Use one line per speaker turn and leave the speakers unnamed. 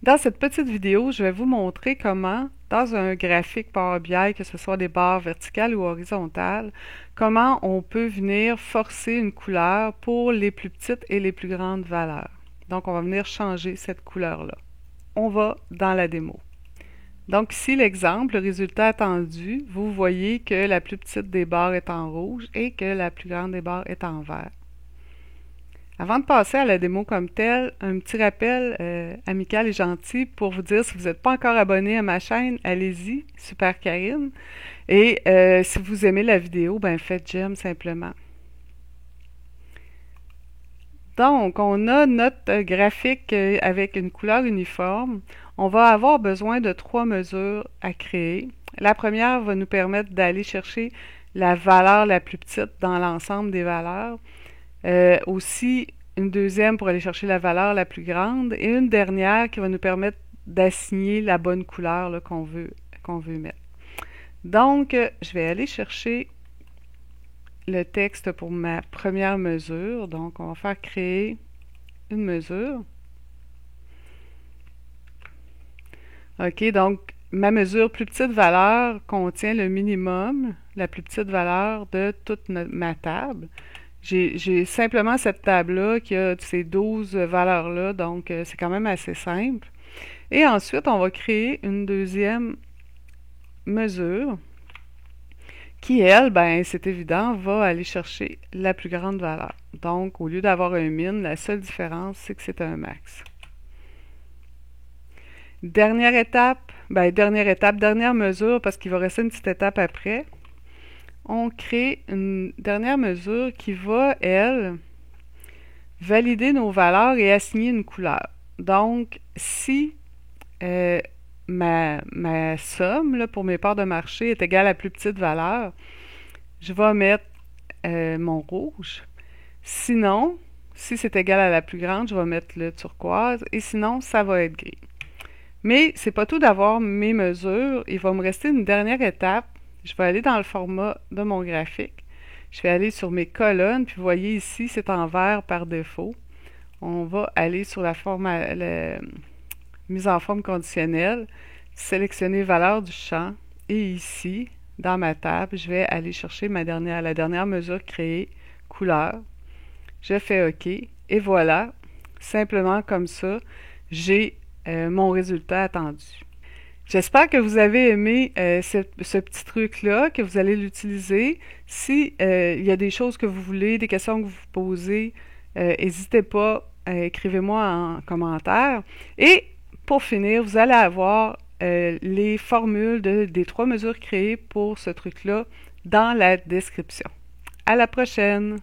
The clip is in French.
Dans cette petite vidéo, je vais vous montrer comment, dans un graphique Power BI, que ce soit des barres verticales ou horizontales, comment on peut venir forcer une couleur pour les plus petites et les plus grandes valeurs. Donc, on va venir changer cette couleur-là. On va dans la démo. Donc ici, l'exemple, le résultat attendu, vous voyez que la plus petite des barres est en rouge et que la plus grande des barres est en vert. Avant de passer à la démo comme telle, un petit rappel amical et gentil pour vous dire si vous n'êtes pas encore abonné à ma chaîne, allez-y, Super Karine. Et si vous aimez la vidéo, ben faites j'aime simplement. Donc, on a notre graphique avec une couleur uniforme. On va avoir besoin de 3 mesures à créer. La première va nous permettre d'aller chercher la valeur la plus petite dans l'ensemble des valeurs. Aussi, une deuxième pour aller chercher la valeur la plus grande et une dernière qui va nous permettre d'assigner la bonne couleur qu'on veut mettre. Donc, je vais aller chercher le texte pour ma première mesure. Donc, on va faire créer une mesure. OK, donc ma mesure plus petite valeur contient le minimum, la plus petite valeur de toute ma table. J'ai simplement cette table-là qui a ces 12 valeurs-là, donc c'est quand même assez simple. Et ensuite, on va créer une deuxième mesure qui, elle, ben c'est évident, va aller chercher la plus grande valeur. Donc, au lieu d'avoir un min, la seule différence, c'est que c'est un max. Dernière étape, dernière mesure, parce qu'il va rester une petite étape après. On crée une dernière mesure qui va, elle, valider nos valeurs et assigner une couleur. Donc, si ma somme là, pour mes parts de marché est égale à la plus petite valeur, je vais mettre mon rouge. Sinon, si c'est égal à la plus grande, je vais mettre le turquoise et sinon, ça va être gris. Mais c'est pas tout d'avoir mes mesures. Il va me rester une dernière étape. Je vais aller dans le format de mon graphique. Je vais aller sur mes colonnes, puis vous voyez ici, c'est en vert par défaut. On va aller sur la mise en forme conditionnelle, sélectionner valeur du champ, et ici, dans ma table, je vais aller chercher la dernière mesure créée, couleur. Je fais OK, et voilà, simplement comme ça, j'ai mon résultat attendu. J'espère que vous avez aimé ce petit truc-là, que vous allez l'utiliser. Si il y a des choses que vous voulez, des questions que vous vous posez, n'hésitez pas, écrivez-moi en commentaire. Et pour finir, vous allez avoir les formules des 3 mesures créées pour ce truc-là dans la description. À la prochaine!